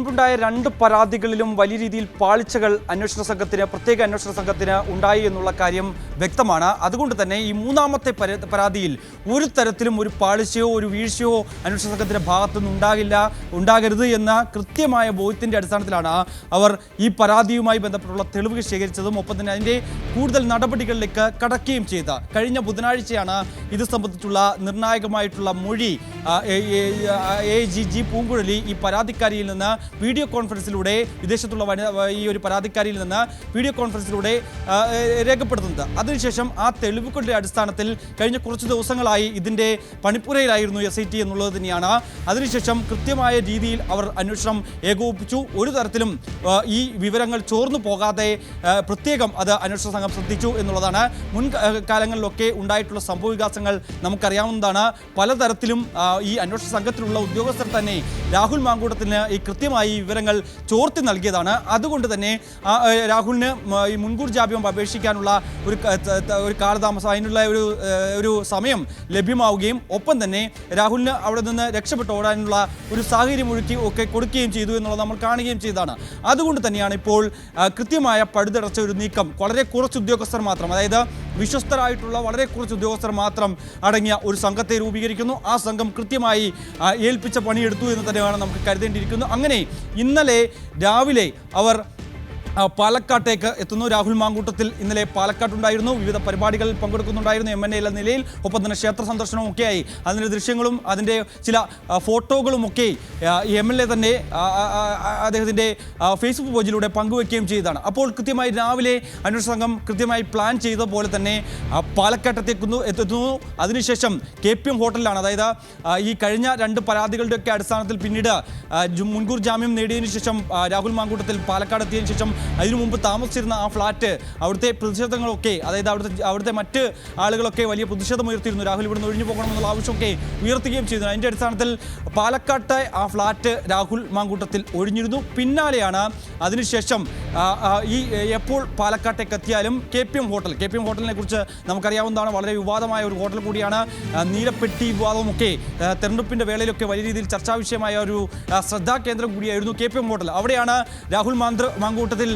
മുൻപുണ്ടായ രണ്ട് പരാതികളിലും വലിയ രീതിയിൽ പാളിച്ചകൾ പ്രത്യേക അന്വേഷണ സംഘത്തിന് ഉണ്ടായി എന്നുള്ള കാര്യം വ്യക്തമാണ്. അതുകൊണ്ട് തന്നെ ഈ മൂന്നാമത്തെ പരാതിയിൽ ഒരു തരത്തിലും ഒരു പാളിച്ചയോ ഒരു വീഴ്ചയോ അന്വേഷണ സംഘത്തിൻ്റെ ഭാഗത്തുനിന്ന് ഉണ്ടാകരുത് എന്ന കൃത്യമായ ബോധ്യത്തിൻ്റെ അടിസ്ഥാനത്തിലാണ് അവർ ഈ പരാതിയുമായി ബന്ധപ്പെട്ടുള്ള തെളിവുകൾ ശേഖരിച്ചതും ഒപ്പം തന്നെ അതിൻ്റെ കൂടുതൽ നടപടികളിലേക്ക് കടക്കുകയും ചെയ്ത കഴിഞ്ഞ ബുധനാഴ്ചയാണ് ഇത് സംബന്ധിച്ചുള്ള നിർണായകമായിട്ടുള്ള മൊഴി AGG പൂങ്കുഴലി ഈ പരാതിക്കാരിയിൽ നിന്ന് വീഡിയോ കോൺഫറൻസിലൂടെ വിദേശത്തുള്ള ഈ ഒരു പരാതിക്കാരിയിൽ നിന്ന് വീഡിയോ കോൺഫറൻസിലൂടെ രേഖപ്പെടുത്തുന്നത്. അതിനുശേഷം ആ തെളിവുകളുടെ അടിസ്ഥാനത്തിൽ കഴിഞ്ഞ കുറച്ച് ദിവസങ്ങളായി ഇതിൻ്റെ പണിപ്പുരയിലായിരുന്നു SIT എന്നുള്ളത് തന്നെയാണ്. അതിനുശേഷം കൃത്യമായ രീതിയിൽ അവർ അന്വേഷണം ഏകോപിപ്പിച്ചു. ഒരു തരത്തിലും ഈ വിവരങ്ങൾ ചോർന്നു പോകാതെ പ്രത്യേകം അത് അന്വേഷണ സംഘം ശ്രദ്ധിച്ചു എന്നുള്ളതാണ്. മുൻകാലങ്ങളിലൊക്കെ ഉണ്ടായിട്ടുള്ള സംഭവവികാസങ്ങൾ നമുക്കറിയാവുന്നതാണ്. പലതരത്തിലും ഈ അന്വേഷണ സംഘത്തിലുള്ള ഉദ്യോഗസ്ഥർ തന്നെ രാഹുൽ മാങ്കൂട്ടത്തിന് ഈ കൃത്യമായി വിവരങ്ങൾ ചോർത്തി നൽകിയതാണ്. അതുകൊണ്ട് തന്നെ രാഹുലിന് ഈ മുൻകൂർ ജാമ്യം അപേക്ഷിക്കാനുള്ള ഒരു കാലതാമസം, അതിനുള്ള ഒരു സമയം ലഭ്യമാവുകയും ഒപ്പം തന്നെ രാഹുലിന് അവിടെ നിന്ന് രക്ഷപ്പെട്ട് ഓടാനുള്ള ഒരു സാഹചര്യം ഒക്കെ കൊടുക്കുകയും ചെയ്തു എന്നുള്ളത് നമ്മൾ കാണുകയും ചെയ്തതാണ്. അതുകൊണ്ട് തന്നെയാണ് ഇപ്പോൾ കൃത്യമായ പഴുതടച്ച ഒരു നീക്കം വളരെ കുറച്ച് ഉദ്യോഗസ്ഥർ മാത്രം, അതായത് വിശ്വസ്തരായിട്ടുള്ള വളരെ കുറച്ച് ഉദ്യോഗസ്ഥർ മാത്രം അടങ്ങിയ ഒരു സംഘത്തെ രൂപീകരിക്കുന്നു. ആ സംഘം കൃത്യമായി ഏൽപ്പിച്ച പണിയെടുത്തു എന്ന് തന്നെയാണ് നമുക്ക് കരുതേണ്ടിയിരിക്കുന്നു. അങ്ങനെ ഇന്നലെ രാവിലെ അവർ പാലക്കാട്ടേക്ക് എത്തുന്നു. രാഹുൽ മാങ്കൂട്ടത്തിൽ ഇന്നലെ പാലക്കാട്ടുണ്ടായിരുന്നു, വിവിധ പരിപാടികളിൽ പങ്കെടുക്കുന്നുണ്ടായിരുന്നു MLA എന്ന നിലയിൽ. ഒപ്പം തന്നെ ക്ഷേത്ര സന്ദർശനവും ഒക്കെയായി അതിൻ്റെ ദൃശ്യങ്ങളും അതിൻ്റെ ചില ഫോട്ടോകളും ഒക്കെ MLA തന്നെ അദ്ദേഹത്തിൻ്റെ ഫേസ്ബുക്ക് പേജിലൂടെ പങ്കുവയ്ക്കുകയും ചെയ്തതാണ്. അപ്പോൾ കൃത്യമായി രാവിലെ അന്വേഷണ സംഘം കൃത്യമായി പ്ലാൻ ചെയ്ത പോലെ തന്നെ പാലക്കാട്ടത്തെത്തുന്നു. അതിനുശേഷം KPM ഹോട്ടലിലാണ്, അതായത് ഈ കഴിഞ്ഞ രണ്ട് പരാതികളുടെയൊക്കെ അടിസ്ഥാനത്തിൽ പിന്നീട് മുൻകൂർ ജാമ്യം നേടിയതിനു ശേഷം രാഹുൽ മാങ്കൂട്ടത്തിൽ പാലക്കാട് എത്തിയതിനു ശേഷം അതിനു മുമ്പ് താമസിച്ചിരുന്ന ആ ഫ്ലാറ്റ്, അവിടുത്തെ പ്രതിഷേധങ്ങളൊക്കെ, അതായത് അവിടുത്തെ മറ്റ് ആളുകളൊക്കെ വലിയ പ്രതിഷേധം ഉയർത്തിയിരുന്നു. രാഹുൽ ഇവിടുന്ന് ഒഴിഞ്ഞു പോകണമെന്നുള്ള ആവശ്യമൊക്കെ ഉയർത്തുകയും ചെയ്തു. അതിൻ്റെ അടിസ്ഥാനത്തിൽ പാലക്കാട്ടെ ആ ഫ്ലാറ്റ് രാഹുൽ മാങ്കൂട്ടത്തിൽ ഒഴിഞ്ഞിരുന്നു. പിന്നാലെയാണ് അതിനുശേഷം എപ്പോൾ പാലക്കാട്ടേക്ക് എത്തിയാലും KPM ഹോട്ടലിനെ കുറിച്ച് നമുക്കറിയാവുന്നതാണ്. വളരെ വിവാദമായ ഒരു ഹോട്ടൽ കൂടിയാണ്. നീലപ്പെട്ടി വിവാദമൊക്കെ തെരഞ്ഞെടുപ്പിൻ്റെ വേളയിലൊക്കെ വലിയ രീതിയിൽ ചർച്ചാ വിഷയമായ ഒരു ശ്രദ്ധാകേന്ദ്രം കൂടിയായിരുന്നു KPM ഹോട്ടൽ. അവിടെയാണ് രാഹുൽ മാങ്കൂട്ടത്തിൽ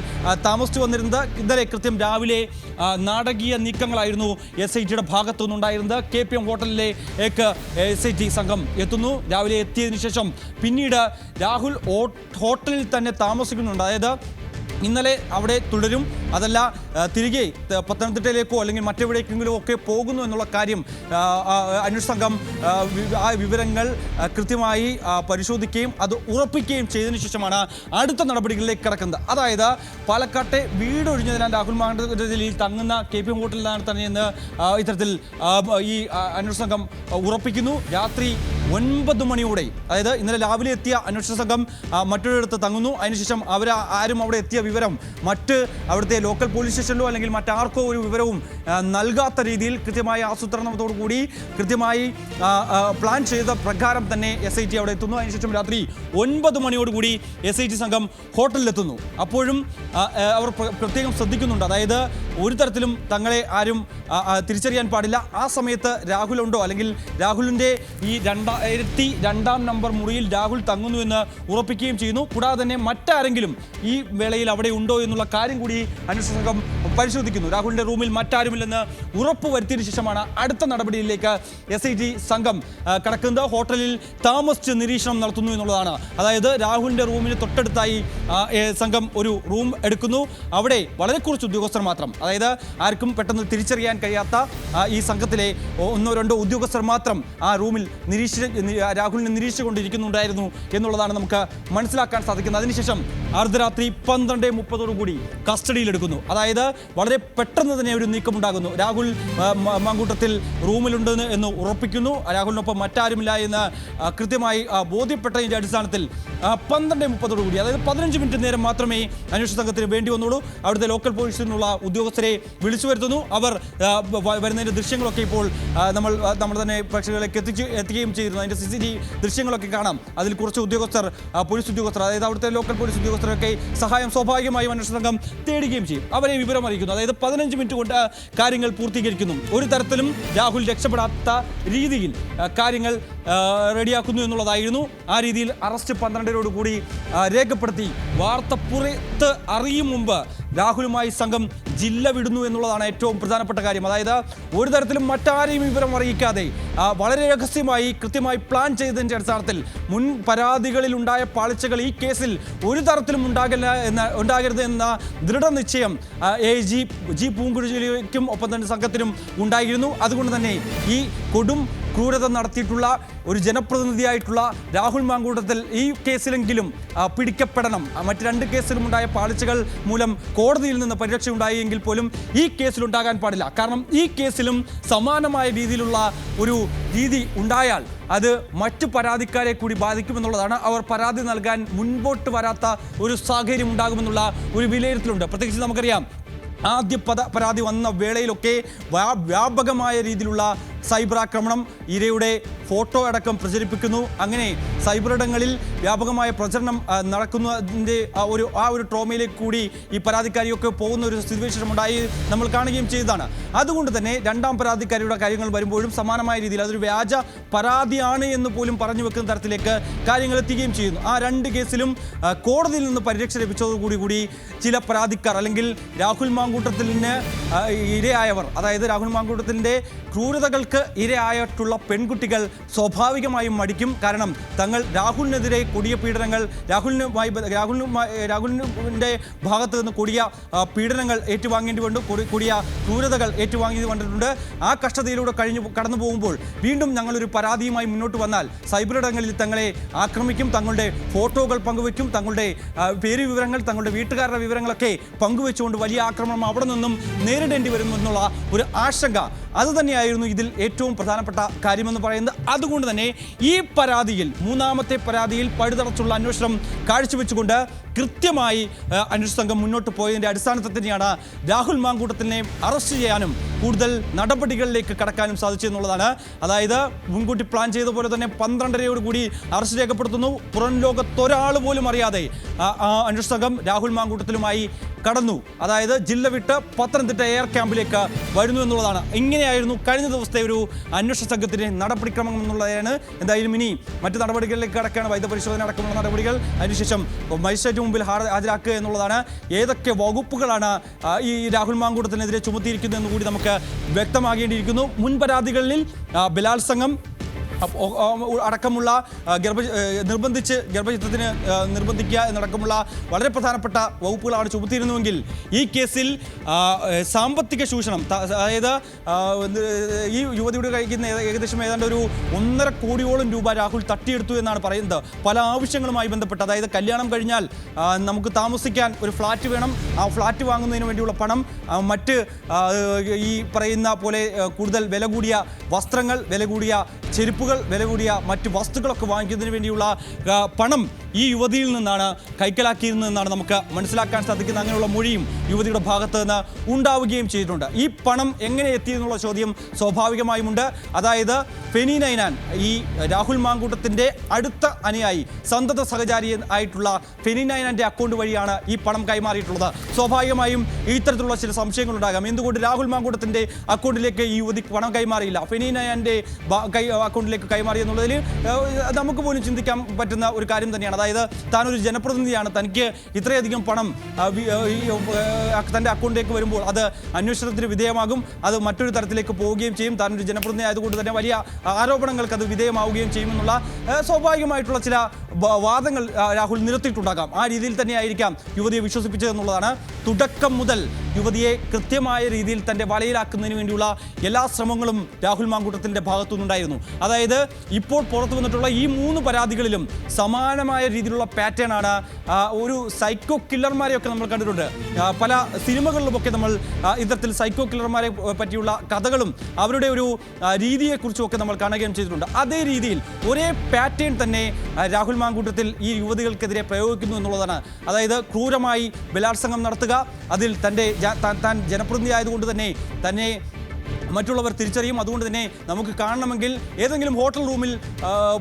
താമസിച്ചു വന്നിരുന്നത്. ഇന്നലെ കൃത്യം രാവിലെ നാടകീയ നീക്കങ്ങളായിരുന്നു SITയുടെ ഭാഗത്തു നിന്നുണ്ടായിരുന്നത്. KPM ഹോട്ടലിലേക്ക് SIT സംഘം എത്തുന്നു. രാവിലെ എത്തിയതിനു ശേഷം പിന്നീട് രാഹുൽ ഹോട്ടലിൽ തന്നെ താമസിക്കുന്നുണ്ട്. അതായത് ഇന്നലെ അവിടെ തുടരും, അതല്ല തിരികെ പത്തനംതിട്ടയിലേക്കോ അല്ലെങ്കിൽ മറ്റെവിടേക്കെങ്കിലും ഒക്കെ പോകുന്നു എന്നുള്ള കാര്യം അന്വേഷണ സംഘം ആ വിവരങ്ങൾ കൃത്യമായി പരിശോധിക്കുകയും അത് ഉറപ്പിക്കുകയും ചെയ്തതിനു ശേഷമാണ് അടുത്ത നടപടികളിലേക്ക് കടക്കുന്നത്. അതായത് പാലക്കാട്ടെ വീടൊഴിഞ്ഞതിനാൽ രാഹുൽ മാങ്കൂട്ടത്തിൽ തങ്ങുന്ന KPM ഹോട്ടലിലാണ് തന്നെയെന്ന് ഇത്തരത്തിൽ ഈ അന്വേഷണ സംഘം ഉറപ്പിക്കുന്നു. രാത്രി 9 മണിയോടെ, അതായത് ഇന്നലെ രാവിലെ എത്തിയ അന്വേഷണ സംഘം മറ്റൊരിടത്ത് തങ്ങുന്നു. അതിനുശേഷം ആരും അവിടെ എത്തിയ വിവരം അവിടുത്തെ ലോക്കൽ പോലീസ് സ്റ്റേഷനിലോ അല്ലെങ്കിൽ മറ്റാർക്കോ ഒരു വിവരവും നൽകാത്ത രീതിയിൽ കൃത്യമായ ആസൂത്രണത്തോടുകൂടി കൃത്യമായി പ്ലാൻ ചെയ്ത പ്രകാരം തന്നെ SIT അവിടെ എത്തുന്നു. അതിനുശേഷം രാത്രി 9 മണിയോടുകൂടി SIT സംഘം ഹോട്ടലിലെത്തുന്നു. അപ്പോഴും അവർ പ്രത്യേകം ശ്രദ്ധിക്കുന്നുണ്ട്, അതായത് ഒരു തരത്തിലും തങ്ങളെ ആരും തിരിച്ചറിയാൻ പാടില്ല. ആ സമയത്ത് രാഹുലുണ്ടോ അല്ലെങ്കിൽ രാഹുലിൻ്റെ ഈ 2002 നമ്പർ മുറിയിൽ രാഹുൽ തങ്ങുന്നു എന്ന് ഉറപ്പിക്കുകയും ചെയ്യുന്നു. കൂടാതെ തന്നെ മറ്റാരെങ്കിലും ഈ വേളയിൽ അവിടെ ഉണ്ടോ എന്നുള്ള കാര്യം കൂടി അന്വേഷണ സംഘം പരിശോധിക്കുന്നു. രാഹുലിൻ്റെ റൂമിൽ മറ്റാരുമില്ലെന്ന് ഉറപ്പ് വരുത്തിയതിനു ശേഷമാണ് അടുത്ത നടപടിയിലേക്ക് SIT സംഘം കടക്കുന്നത്. ഹോട്ടലിൽ താമസിച്ച് നിരീക്ഷണം നടത്തുന്നു എന്നുള്ളതാണ്. അതായത് രാഹുലിൻ്റെ റൂമിന് തൊട്ടടുത്തായി സംഘം ഒരു റൂം എടുക്കുന്നു. അവിടെ വളരെ കുറച്ച് ഉദ്യോഗസ്ഥർ മാത്രം, അതായത് ആർക്കും പെട്ടെന്ന് തിരിച്ചറിയാൻ കഴിയാത്ത ഈ സംഘത്തിലെ 1-2 ഉദ്യോഗസ്ഥർ മാത്രം ആ റൂമിൽ രാഹുലിനെ നിരീക്ഷിച്ചുകൊണ്ടിരിക്കുന്നുണ്ടായിരുന്നു എന്നുള്ളതാണ് നമുക്ക് മനസ്സിലാക്കാൻ സാധിക്കുന്നത്. അതിനുശേഷം അർദ്ധരാത്രി 12:30 കസ്റ്റഡിയിലെടുക്കുന്നു. അതായത് വളരെ പെട്ടെന്ന് തന്നെ ഒരു നീക്കമുണ്ടാകുന്നു. രാഹുൽ മാങ്കൂട്ടത്തിൽ റൂമിലുണ്ടെന്ന് എന്ന് ഉറപ്പിക്കുന്നു. രാഹുലിനൊപ്പം മറ്റാരുമില്ല എന്ന് കൃത്യമായി ബോധ്യപ്പെട്ടതിൻ്റെ അടിസ്ഥാനത്തിൽ 12:30 അതായത് 15 മിനിറ്റ് നേരം മാത്രമേ അന്വേഷണ സംഘത്തിന് വേണ്ടി വന്നുള്ളൂ. അവിടുത്തെ ലോക്കൽ പോലീസിനുള്ള ഉദ്യോഗസ്ഥരെ വിളിച്ചു വരുത്തുന്നു. അവർ വരുന്നതിൻ്റെ ദൃശ്യങ്ങളൊക്കെ ഇപ്പോൾ നമ്മൾ തന്നെ പ്രേക്ഷകരിലേക്ക് എത്തിക്കുകയും ചെയ്തിരുന്നു. അതിൻ്റെ CCTV ദൃശ്യങ്ങളൊക്കെ കാണാം. അതിൽ കുറച്ച് പോലീസ് ഉദ്യോഗസ്ഥർ, അതായത് അവിടുത്തെ ലോക്കൽ പോലീസ് ഉദ്യോഗസ്ഥരൊക്കെ സഹായം സ്വാഭാവികമായും അന്വേഷണ സംഘം തേടുകയും ചെയ്യും. അവരെ വിവരം അറിയിക്കുന്നു. അതായത് 15 മിനിറ്റ് കൊണ്ട് കാര്യങ്ങൾ പൂർത്തീകരിക്കുന്നു. ഒരു തരത്തിലും രാഹുൽ രക്ഷപ്പെടാത്ത രീതിയിൽ കാര്യങ്ങൾ റെഡിയാക്കുന്നു എന്നുള്ളതായിരുന്നു. ആ രീതിയിൽ അറസ്റ്റ് 12 കൂടി രേഖപ്പെടുത്തി വാർത്ത പുറത്ത് അറിയും മുമ്പ് രാഹുലുമായി സംഘം ജില്ല വിടുന്നു എന്നുള്ളതാണ് ഏറ്റവും പ്രധാനപ്പെട്ട കാര്യം. അതായത് ഒരു തരത്തിലും മറ്റാരെയും വിവരം അറിയിക്കാതെ വളരെ രഹസ്യമായി കൃത്യമായി പ്ലാൻ ചെയ്തതിൻ്റെ അടിസ്ഥാനത്തിൽ മുൻ പരാതികളിൽ ഉണ്ടായ പാളിച്ചകൾ ഈ കേസിൽ ഒരു തരത്തിലും ഉണ്ടാകരുത് എന്ന ദൃഢനിശ്ചയം ജി പൂങ്കുഴലിക്കും ഒപ്പം തന്നെ സംഘത്തിനും ഉണ്ടായിരുന്നു. അതുകൊണ്ട് തന്നെ ഈ കൊടും ക്രൂരത നടത്തിയിട്ടുള്ള ഒരു ജനപ്രതിനിധിയായിട്ടുള്ള രാഹുൽ മാങ്കൂട്ടത്തിൽ ഈ കേസിലെങ്കിലും പിടിക്കപ്പെടണം. മറ്റ് 2 കേസിലും ഉണ്ടായ പാളിച്ചകൾ മൂലം കോടതിയിൽ നിന്ന് പരിരക്ഷ ഉണ്ടായെങ്കിൽ പോലും ഈ കേസിലുണ്ടാകാൻ പാടില്ല. കാരണം ഈ കേസിലും സമാനമായ രീതിയിലുള്ള ഒരു രീതി ഉണ്ടായാൽ അത് മറ്റു പരാതിക്കാരെ കൂടി ബാധിക്കുമെന്നുള്ളതാണ്. അവർ പരാതി നൽകാൻ മുൻപോട്ട് വരാത്ത ഒരു സാഹചര്യം ഉണ്ടാകുമെന്നുള്ള ഒരു വിലയിരുത്തലുണ്ട്. പ്രത്യേകിച്ച് നമുക്കറിയാം ആദ്യ പരാതി വന്ന വേളയിലൊക്കെ വ്യാപകമായ രീതിയിലുള്ള സൈബർ ആക്രമണം, ഇരയുടെ ഫോട്ടോ അടക്കം പ്രചരിപ്പിക്കുന്നു. അങ്ങനെ സൈബർ ഇടങ്ങളിൽ വ്യാപകമായ പ്രചരണം നടക്കുന്നതിൻ്റെ ആ ഒരു ട്രോമയിലേക്ക് കൂടി ഈ പരാതിക്കാരിയൊക്കെ പോകുന്ന ഒരു സ്ഥിതിവിശേഷം ഉണ്ടായി നമ്മൾ കാണുകയും ചെയ്തതാണ്. അതുകൊണ്ട് തന്നെ 2ാം പരാതിക്കാരിയുടെ കാര്യങ്ങൾ വരുമ്പോഴും സമാനമായ രീതിയിൽ അതൊരു വ്യാജ പരാതിയാണ് എന്ന് പോലും പറഞ്ഞു വെക്കുന്ന തരത്തിലേക്ക് കാര്യങ്ങൾ എത്തുകയും ചെയ്യുന്നു. ആ 2 കേസിലും കോടതിയിൽ നിന്ന് പരിരക്ഷ ലഭിച്ചതോടുകൂടി ചില പരാതിക്കാർ അല്ലെങ്കിൽ രാഹുൽ മാങ്കൂട്ടത്തിന് ഇരയായവർ, അതായത് രാഹുൽ മാങ്കൂട്ടത്തിൻ്റെ ക്രൂരതകൾക്ക് ഇരയായിട്ടുള്ള പെൺകുട്ടികൾ സ്വാഭാവികമായും മടിക്കും. കാരണം തങ്ങൾ രാഹുലിനെതിരെ കൊടിയ പീഡനങ്ങൾ, രാഹുലിൻ്റെ ഭാഗത്ത് നിന്ന് കൊടിയ പീഡനങ്ങൾ ഏറ്റുവാങ്ങേണ്ടി വന്നു, കൊടിയ ക്രൂരതകൾ ഏറ്റുവാങ്ങേണ്ടി വന്നിട്ടുണ്ട്. ആ കഷ്ടതയിലൂടെ കടന്നു പോകുമ്പോൾ വീണ്ടും ഞങ്ങളൊരു പരാതിയുമായി മുന്നോട്ട് വന്നാൽ സൈബർ ഇടങ്ങളിൽ തങ്ങളെ ആക്രമിക്കും, തങ്ങളുടെ ഫോട്ടോകൾ പങ്കുവയ്ക്കും, തങ്ങളുടെ പേര് വിവരങ്ങൾ, തങ്ങളുടെ വീട്ടുകാരുടെ വിവരങ്ങളൊക്കെ പങ്കുവെച്ചുകൊണ്ട് വലിയ ആക്രമണം അവിടെ നിന്നും നേരിടേണ്ടി വരുമെന്നുള്ള ഒരു ആശങ്ക അതുതന്നെയായിരുന്നു ഇതിൽ ഏറ്റവും പ്രധാനപ്പെട്ട കാര്യമെന്ന് പറയുന്നത്. അതുകൊണ്ട് തന്നെ ഈ പരാതിയിൽ 3ാമത്തെ പരാതിയിൽ പഴുതടച്ചുള്ള അന്വേഷണം കാഴ്ചവെച്ചുകൊണ്ട് കൃത്യമായി അന്വേഷണ സംഘം മുന്നോട്ട് പോയതിൻ്റെ അടിസ്ഥാനത്തിൽ തന്നെയാണ് രാഹുൽ മാങ്കൂട്ടത്തിനെ അറസ്റ്റ് ചെയ്യാനും കൂടുതൽ നടപടികളിലേക്ക് കടക്കാനും സാധിച്ചെന്നുള്ളതാണ്. അതായത് മുൻകൂട്ടി പ്ലാൻ ചെയ്ത പോലെ തന്നെ 12:30 കൂടി അറസ്റ്റ് രേഖപ്പെടുത്തുന്നു. പുറം ലോകത്തൊരാൾ പോലും അറിയാതെ അന്വേഷണ സംഘം രാഹുൽ മാങ്കൂട്ടത്തിലുമായി കടന്നു. അതായത് ജില്ല വിട്ട് പത്തനംതിട്ട എയർ ക്യാമ്പിലേക്ക് വരുന്നു എന്നുള്ളതാണ്. ഇങ്ങനെയായിരുന്നു കഴിഞ്ഞ ദിവസത്തെ ഒരു അന്വേഷണ സംഘത്തിൻ്റെ നടപടിക്രമം എന്നുള്ളതാണ്. എന്തായാലും ഇനി മറ്റു നടപടികളിലേക്ക് കടക്കുകയാണ്. വൈദ്യപരിശോധന അടക്കമുള്ള നടപടികൾ, അതിനുശേഷം മജിസ്ട്രേറ്റ് മുമ്പിൽ ഹാജരാക്കുക എന്നുള്ളതാണ്. ഏതൊക്കെ വകുപ്പുകളാണ് ഈ രാഹുൽ മാങ്കൂട്ടത്തിനെതിരെ ചുമത്തിയിരിക്കുന്നതെന്ന് കൂടി നമുക്ക് വ്യക്തമാകേണ്ടിയിരിക്കുന്നു. മുൻ പരാതികളിൽ ബലാത്സംഗം അടക്കമുള്ള ഗർഭചിത്രത്തിന് നിർബന്ധിക്കുക എന്നടക്കമുള്ള വളരെ പ്രധാനപ്പെട്ട വകുപ്പുകളാണ് ചുമത്തിയിരുന്നുവെങ്കിൽ ഈ കേസിൽ സാമ്പത്തിക ചൂഷണം, അതായത് ഈ യുവതിയുടെ കഴിക്കുന്ന ഏകദേശം ഏതാണ്ട് ഒരു 1.5 കോടിയോളം രൂപ രാഹുൽ തട്ടിയെടുത്തു എന്നാണ് പറയുന്നത്. പല ആവശ്യങ്ങളുമായി ബന്ധപ്പെട്ട്, അതായത് കല്യാണം കഴിഞ്ഞാൽ നമുക്ക് താമസിക്കാൻ ഒരു ഫ്ലാറ്റ് വേണം, ആ ഫ്ലാറ്റ് വാങ്ങുന്നതിന് വേണ്ടിയുള്ള പണം, മറ്റ് ഈ പറയുന്ന പോലെ കൂടുതൽ വില കൂടിയ വസ്ത്രങ്ങൾ, വില കൂടിയ ചെരുപ്പുകൾ, വില കൂടിയ മറ്റ് വസ്തുക്കളൊക്കെ വാങ്ങിക്കുന്നതിന് വേണ്ടിയുള്ള പണം ഈ യുവതിയിൽ നിന്നാണ് കൈക്കലാക്കിയിരുന്നതെന്നാണ് നമുക്ക് മനസ്സിലാക്കാൻ സാധിക്കുന്നത്. അങ്ങനെയുള്ള മൊഴിയും യുവതിയുടെ ഭാഗത്ത് നിന്ന് ഉണ്ടാവുകയും ചെയ്തിട്ടുണ്ട്. ഈ പണം എങ്ങനെ എത്തിയെന്നുള്ള ചോദ്യം സ്വാഭാവികമായുമുണ്ട്. അതായത് ഫെനി നൈനാൻ, ഈ രാഹുൽ മാങ്കൂട്ടത്തിൻ്റെ അടുത്ത അനുയായി, സന്തത സഹചാരി ആയിട്ടുള്ള ഫെനി നൈനാൻ്റെ അക്കൗണ്ട് വഴിയാണ് ഈ പണം കൈമാറിയിട്ടുള്ളത്. സ്വാഭാവികമായും ഇത്തരത്തിലുള്ള ചില സംശയങ്ങളുണ്ടാകാം. എന്തുകൊണ്ട് രാഹുൽ മാങ്കൂട്ടത്തിൻ്റെ അക്കൗണ്ടിലേക്ക് ഈ യുവതി പണം കൈമാറിയില്ല, ഫെനി നൈനാൻ്റെ അക്കൗണ്ടിലേക്ക് കൈമാറി എന്നുള്ളതിൽ നമുക്ക് പോലും ചിന്തിക്കാൻ പറ്റുന്ന ഒരു കാര്യം തന്നെയാണ്. അതായത് താനൊരു ജനപ്രതിനിധിയാണ്, തനിക്ക് ഇത്രയധികം പണം തൻ്റെ അക്കൗണ്ടിലേക്ക് വരുമ്പോൾ അത് അന്വേഷണത്തിന് വിധേയമാകും, അത് മറ്റൊരു തരത്തിലേക്ക് പോവുകയും ചെയ്യും. താനൊരു ജനപ്രതിനിധി ആയതുകൊണ്ട് തന്നെ വലിയ ആരോപണങ്ങൾക്ക് അത് വിധേയമാവുകയും ചെയ്യുമെന്നുള്ള സ്വാഭാവികമായിട്ടുള്ള ചില വാദങ്ങൾ രാഹുൽ നിരത്തിയിട്ടുണ്ടാകാം. ആ രീതിയിൽ തന്നെയായിരിക്കാം യുവതിയെ വിശ്വസിപ്പിച്ചതെന്നുള്ളതാണ്. തുടക്കം മുതൽ യുവതിയെ കൃത്യമായ രീതിയിൽ തൻ്റെ വലയിലാക്കുന്നതിന് വേണ്ടിയുള്ള എല്ലാ ശ്രമങ്ങളും രാഹുൽ മാങ്കൂട്ടത്തിൻ്റെ ഭാഗത്തുനിന്നുണ്ടായിരുന്നു. അതായത് ഇപ്പോൾ പുറത്തു വന്നിട്ടുള്ള ഈ 3 പരാതികളിലും സമാനമായ രീതിയിലുള്ള പാറ്റേൺ ആണ്. ഒരു സൈക്കോ കില്ലർമാരെയൊക്കെ നമ്മൾ കണ്ടിട്ടുണ്ട്. പല സിനിമകളിലുമൊക്കെ നമ്മൾ ഇത്തരത്തിൽ സൈക്കോ കില്ലർമാരെ പറ്റിയുള്ള കഥകളും അവരുടെ ഒരു രീതിയെക്കുറിച്ചുമൊക്കെ നമ്മൾ കാണുകയും ചെയ്തിട്ടുണ്ട്. അതേ രീതിയിൽ ഒരേ പാറ്റേൺ തന്നെ രാഹുൽ മാങ്കൂട്ടത്തിൽ ഈ യുവതികൾക്കെതിരെ പ്രയോഗിക്കുന്നു എന്നുള്ളതാണ്. അതായത് ക്രൂരമായി ബലാത്സംഗം നടത്തുക, അതിൽ താൻ ജനപ്രതിനിധി ആയതുകൊണ്ട് തന്നെ മറ്റുള്ളവർ തിരിച്ചറിയും. അതുകൊണ്ട് തന്നെ നമുക്ക് കാണണമെങ്കിൽ ഏതെങ്കിലും ഹോട്ടൽ റൂമിൽ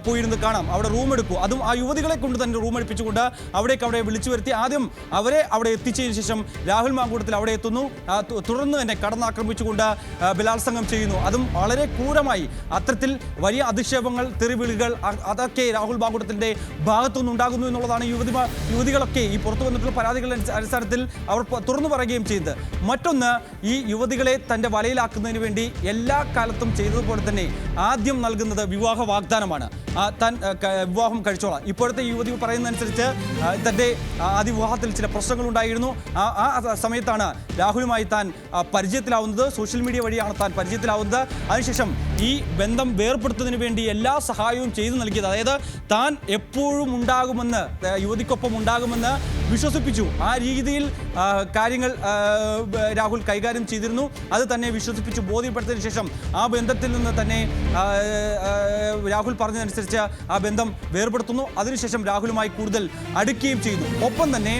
പോയിരുന്ന് കാണാം. അവിടെ റൂം എടുക്കൂ. അതും ആ യുവതികളെ കൊണ്ട് തന്നെ റൂം എടുപ്പിച്ചുകൊണ്ട് അവിടെ വിളിച്ചു വരുത്തി ആദ്യം അവരെ അവിടെ എത്തിച്ചതിന് ശേഷം രാഹുൽ മാങ്കൂട്ടത്തിൽ അവിടെ എത്തുന്നു. തുടർന്ന് തന്നെ കടന്നാക്രമിച്ചുകൊണ്ട് ബലാത്സംഗം ചെയ്യുന്നു. അതും വളരെ ക്രൂരമായി. അത്തരത്തിൽ വലിയ അധിക്ഷേപങ്ങൾ, തെറിവിളികൾ അതൊക്കെ രാഹുൽ മാങ്കൂട്ടത്തിൻ്റെ ഭാഗത്തുനിന്ന് ഉണ്ടാകുന്നു എന്നുള്ളതാണ് യുവതികളൊക്കെ ഈ പുറത്തു വന്നിട്ടുള്ള പരാതികളുടെ അടിസ്ഥാനത്തിൽ അവർ തുറന്നു പറയുകയും ചെയ്യുന്നത്. മറ്റൊന്ന്, ഈ യുവതികളെ തൻ്റെ വലയിലാക്കുന്നതിന് വേണ്ടി എല്ലാ കാലത്തും ചെയ്തതുപോലെ തന്നെ ആദ്യം നൽകുന്നത് വിവാഹ വാഗ്ദാനമാണ്. താൻ വിവാഹം കഴിച്ചോളാം. ഇപ്പോഴത്തെ യുവതി പറയുന്നതനുസരിച്ച് തൻ്റെ ആദ്യ വിവാഹത്തിൽ ചില പ്രശ്നങ്ങൾ ഉണ്ടായിരുന്നു. ആ സമയത്താണ് രാഹുലുമായി താൻ പരിചയത്തിലാവുന്നത്. സോഷ്യൽ മീഡിയ വഴിയാണ് താൻ പരിചയത്തിലാവുന്നത്. അതിനുശേഷം ഈ ബന്ധം വേർപ്പെടുത്തുന്നതിന് വേണ്ടി എല്ലാ സഹായവും ചെയ്തു നൽകിയത്. അതായത് താൻ എപ്പോഴും ഉണ്ടാകുമെന്ന്, യുവതിക്കൊപ്പം ഉണ്ടാകുമെന്ന് വിശ്വസിപ്പിച്ചു. ആ രീതിയിൽ കാര്യങ്ങൾ രാഹുൽ കൈകാര്യം ചെയ്തിരുന്നു. അത് തന്നെ വിശ്വസിപ്പിച്ചു ബോധ്യപ്പെടുത്തിയതിനു ശേഷം ആ ബന്ധത്തിൽ നിന്ന് തന്നെ രാഹുൽ പറഞ്ഞതനുസരിച്ച് ആ ബന്ധം വേർപെടുത്തുന്നു. അതിനുശേഷം രാഹുലുമായി കൂടുതൽ അടുക്കുകയും ചെയ്യുന്നു. ഒപ്പം തന്നെ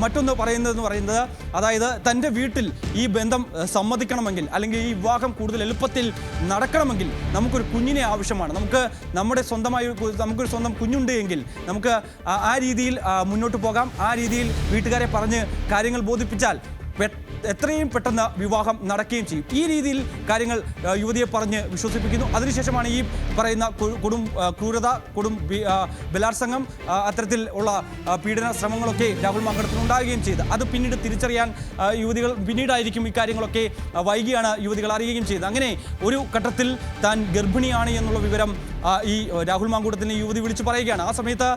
മറ്റൊന്ന് പറയുന്നത് അതായത് തൻ്റെ വീട്ടിൽ ഈ ബന്ധം സമ്മതിക്കണമെങ്കിൽ, അല്ലെങ്കിൽ ഈ വിവാഹം കൂടുതൽ എളുപ്പത്തിൽ നടക്കണമെങ്കിൽ നമുക്കൊരു കുഞ്ഞിനെ ആവശ്യമാണ്. നമുക്കൊരു സ്വന്തം കുഞ്ഞുണ്ട് എങ്കിൽ നമുക്ക് ആ രീതിയിൽ മുന്നോട്ട് പോകാം. ആ രീതിയിൽ വീട്ടുകാരെ പറഞ്ഞ് കാര്യങ്ങൾ ബോധിപ്പിച്ചാൽ എത്രയും പെട്ടെന്ന് വിവാഹം നടക്കുകയും ചെയ്യും. ഈ രീതിയിൽ കാര്യങ്ങൾ യുവതിയെ പറഞ്ഞ് വിശ്വസിപ്പിക്കുന്നു. അതിനുശേഷമാണ് ഈ പറയുന്ന ക്രൂരത, ബലാത്സംഗം, അത്തരത്തിൽ ഉള്ള പീഡന ശ്രമങ്ങളൊക്കെ രാഹുൽ മാങ്കൂട്ടത്തിന് ഉണ്ടാകുകയും ചെയ്ത് അത് പിന്നീട് തിരിച്ചറിയാൻ പിന്നീടായിരിക്കും ഈ കാര്യങ്ങളൊക്കെ വൈകിയാണ് യുവതികൾ അറിയുകയും ചെയ്തത്. അങ്ങനെ ഒരു ഘട്ടത്തിൽ താൻ ഗർഭിണിയാണ് എന്നുള്ള വിവരം ഈ രാഹുൽ മാങ്കൂട്ടത്തിന് യുവതി വിളിച്ചു പറയുകയാണ്. ആ സമയത്ത്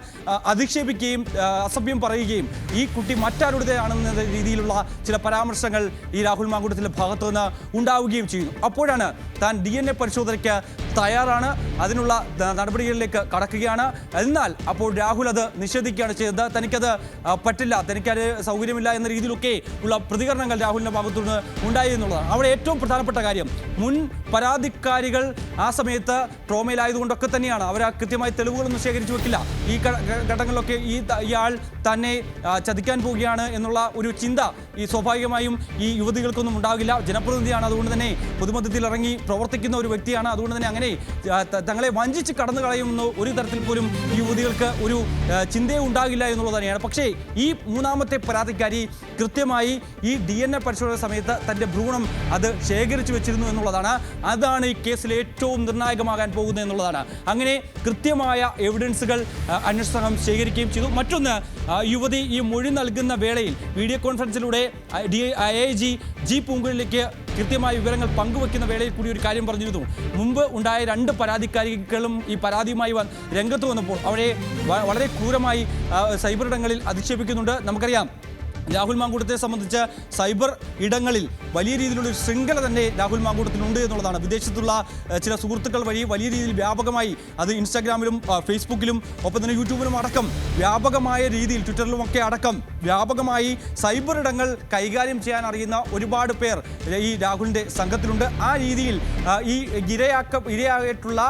അധിക്ഷേപിക്കുകയും അസഭ്യം പറയുകയും ഈ കുട്ടി മറ്റാരുടേതാണെന്ന രീതിയിലുള്ള ചില പരാമർശങ്ങൾ ഈ രാഹുൽ മാങ്കൂട്ടത്തിൻ്റെ ഭാഗത്തു നിന്ന് ഉണ്ടാവുകയും ചെയ്യുന്നു. അപ്പോഴാണ് താൻ DNA പരിശോധനയ്ക്ക് തയ്യാറാണ്, അതിനുള്ള നടപടികളിലേക്ക് കടക്കുകയാണ്. എന്നാൽ അപ്പോൾ രാഹുൽ അത് നിഷേധിക്കുകയാണ് ചെയ്തത്. തനിക്കത് പറ്റില്ല, തനിക്കത് സൗകര്യമില്ല എന്ന രീതിയിലൊക്കെ ഉള്ള പ്രതികരണങ്ങൾ രാഹുലിൻ്റെ ഭാഗത്തുനിന്ന് ഉണ്ടായി എന്നുള്ളതാണ്. അവിടെ ഏറ്റവും പ്രധാനപ്പെട്ട കാര്യം, മുൻ പരാതിക്കാരികൾ ആ സമയത്ത് ട്രോമയിലായതുകൊണ്ടൊക്കെ തന്നെയാണ് അവർ കൃത്യമായി തെളിവുകളൊന്നും ശേഖരിച്ചു വെക്കില്ല. ഈ ഘട്ടങ്ങളിലൊക്കെ ഇയാൾ തന്നെ ചതിക്കാൻ പോവുകയാണ് എന്നുള്ള ഒരു ചിന്ത ഈ സ്വാഭാവികമായും ഈ യുവതികൾക്കൊന്നും ഉണ്ടാകില്ല. ജനപ്രതിനിധിയാണ്, അതുകൊണ്ട് തന്നെ പൊതുമധ്യത്തിൽ ഇറങ്ങി പ്രവർത്തിക്കുന്ന ഒരു വ്യക്തിയാണ്. അതുകൊണ്ട് തന്നെ അങ്ങനെ തങ്ങളെ വഞ്ചിച്ച് കടന്നു കളയുമെന്ന് ഒരു തരത്തിൽ പോലും ഈ യുവതികൾക്ക് ഒരു ചിന്തയെ ഉണ്ടാകില്ല എന്നുള്ളത് തന്നെയാണ്. പക്ഷേ ഈ മൂന്നാമത്തെ പരാതിക്കാരി കൃത്യമായി ഈ DNA പരിശോധന സമയത്ത് തൻ്റെ ഭ്രൂണം അത് ശേഖരിച്ചു വെച്ചിരുന്നു എന്നുള്ളതാണ്. അതാണ് ഈ കേസിൽ ഏറ്റവും നിർണായകമാകാൻ പോകുന്നത് എന്നുള്ളതാണ്. അങ്ങനെ കൃത്യമായ എവിഡൻസുകൾ അന്വേഷണ സംഘം ശേഖരിക്കുകയും ചെയ്തു. മറ്റൊന്ന്, യുവതി ഈ മൊഴി നൽകുന്ന വേളയിൽ വീഡിയോ കോൺഫറൻസിലൂടെ IIG ജി പൂങ്കുഴലിലേക്ക് കൃത്യമായ വിവരങ്ങൾ പങ്കുവെക്കുന്ന വേളയിൽ കൂടി ഒരു കാര്യം പറഞ്ഞിരുന്നു. മുമ്പ് ഉണ്ടായ 2 പരാതിക്കാരികളും ഈ പരാതിയുമായി രംഗത്ത് വന്നപ്പോൾ അവരെ വളരെ ക്രൂരമായി സൈബർ ഇടങ്ങളിൽ അധിക്ഷേപിക്കുന്നുണ്ട്. നമുക്കറിയാം, രാഹുൽ മാങ്കൂട്ടത്തെ സംബന്ധിച്ച് സൈബർ ഇടങ്ങളിൽ വലിയ രീതിയിലുള്ള ഒരു ശൃംഖല തന്നെ രാഹുൽ മാങ്കൂട്ടത്തിനുണ്ട് എന്നുള്ളതാണ്. വിദേശത്തുള്ള ചില സുഹൃത്തുക്കൾ വഴി വലിയ രീതിയിൽ വ്യാപകമായി, അത് ഇൻസ്റ്റാഗ്രാമിലും ഫേസ്ബുക്കിലും ഒപ്പം തന്നെ യൂട്യൂബിലും അടക്കം വ്യാപകമായ രീതിയിൽ, ട്വിറ്ററിലുമൊക്കെ അടക്കം വ്യാപകമായി സൈബർ ഇടങ്ങൾ കൈകാര്യം ചെയ്യാൻ അറിയുന്ന ഒരുപാട് പേർ ഈ രാഹുലിൻ്റെ സംഘത്തിലുണ്ട്. ആ രീതിയിൽ ഈ ഇരയായിട്ടുള്ള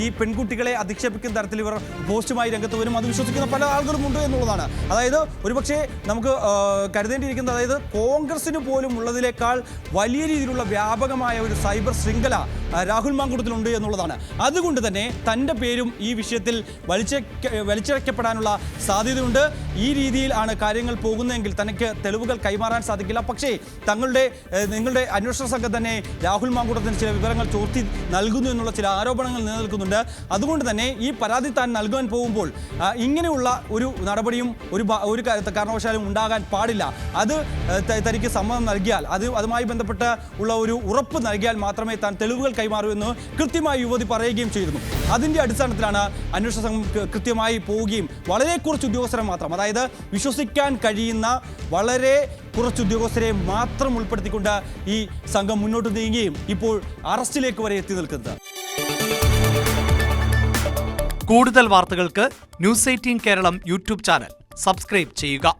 ഈ പെൺകുട്ടികളെ അധിക്ഷേപിക്കുന്ന തരത്തിൽ ഇവർ പോസ്റ്റുമായി രംഗത്ത് വരും. അത് വിശ്വസിക്കുന്ന പല ആളുകളും ഉണ്ട് എന്നുള്ളതാണ്. അതായത് ഒരുപക്ഷെ നമുക്ക് കരുതേണ്ടിയിരിക്കുന്നത്, അതായത് കോൺഗ്രസിന് പോലും ഉള്ളതിനേക്കാൾ വലിയ രീതിയിലുള്ള വ്യാപകമായ ഒരു സൈബർ ശൃംഖല രാഹുൽ മാങ്കൂട്ടത്തിലുണ്ട് എന്നുള്ളതാണ്. അതുകൊണ്ട് തന്നെ തൻ്റെ പേരും ഈ വിഷയത്തിൽ വലിച്ചിഴക്കപ്പെടാനുള്ള സാധ്യതയുണ്ട്. ഈ രീതിയിൽ ആണ് കാര്യങ്ങൾ പോകുന്നതെങ്കിൽ തനിക്ക് തെളിവുകൾ കൈമാറാൻ സാധിക്കില്ല. പക്ഷേ നിങ്ങളുടെ അന്വേഷണ സംഘം തന്നെ രാഹുൽ മാങ്കൂട്ടത്തിന് ചില വിവരങ്ങൾ ചോർത്തി നൽകുന്നു എന്നുള്ള ചില ആരോപണങ്ങൾ നിലനിൽക്കുന്നുണ്ട്. അതുകൊണ്ട് തന്നെ ഈ പരാതി താൻ നൽകാൻ പോകുമ്പോൾ ഇങ്ങനെയുള്ള ഒരു നടപടിയും ഒരു കാരണവശാലും ഉണ്ടാകാൻ പാടില്ല. അത് തനിക്ക് സമ്മതം നൽകിയാൽ, അതുമായി ബന്ധപ്പെട്ട് ഉള്ള ഒരു ഉറപ്പ് നൽകിയാൽ മാത്രമേ താൻ തെളിവുകൾ കൈമാറൂ എന്ന് കൃത്യമായി യുവതി പറയുകയും ചെയ്തിരുന്നു. അതിൻ്റെ അടിസ്ഥാനത്തിലാണ് അന്വേഷണ സംഘം കൃത്യമായി പോവുകയും വളരെ കുറച്ച് ഉദ്യോഗസ്ഥരെ മാത്രം, അതായത് വിശ്വസിക്കാൻ കഴിയുന്ന വളരെ കുറച്ച് ഉദ്യോഗസ്ഥരെ മാത്രം ഉൾപ്പെടുത്തിക്കൊണ്ട് ഈ സംഘം മുന്നോട്ട് നീങ്ങുകയും ഇപ്പോൾ അറസ്റ്റിലേക്ക് വരെ എത്തി നിൽക്കുന്നത്. കൂടുതൽ വാർത്തകൾക്ക് News 18 Keralam YouTube channel subscribe ചെയ്യുക.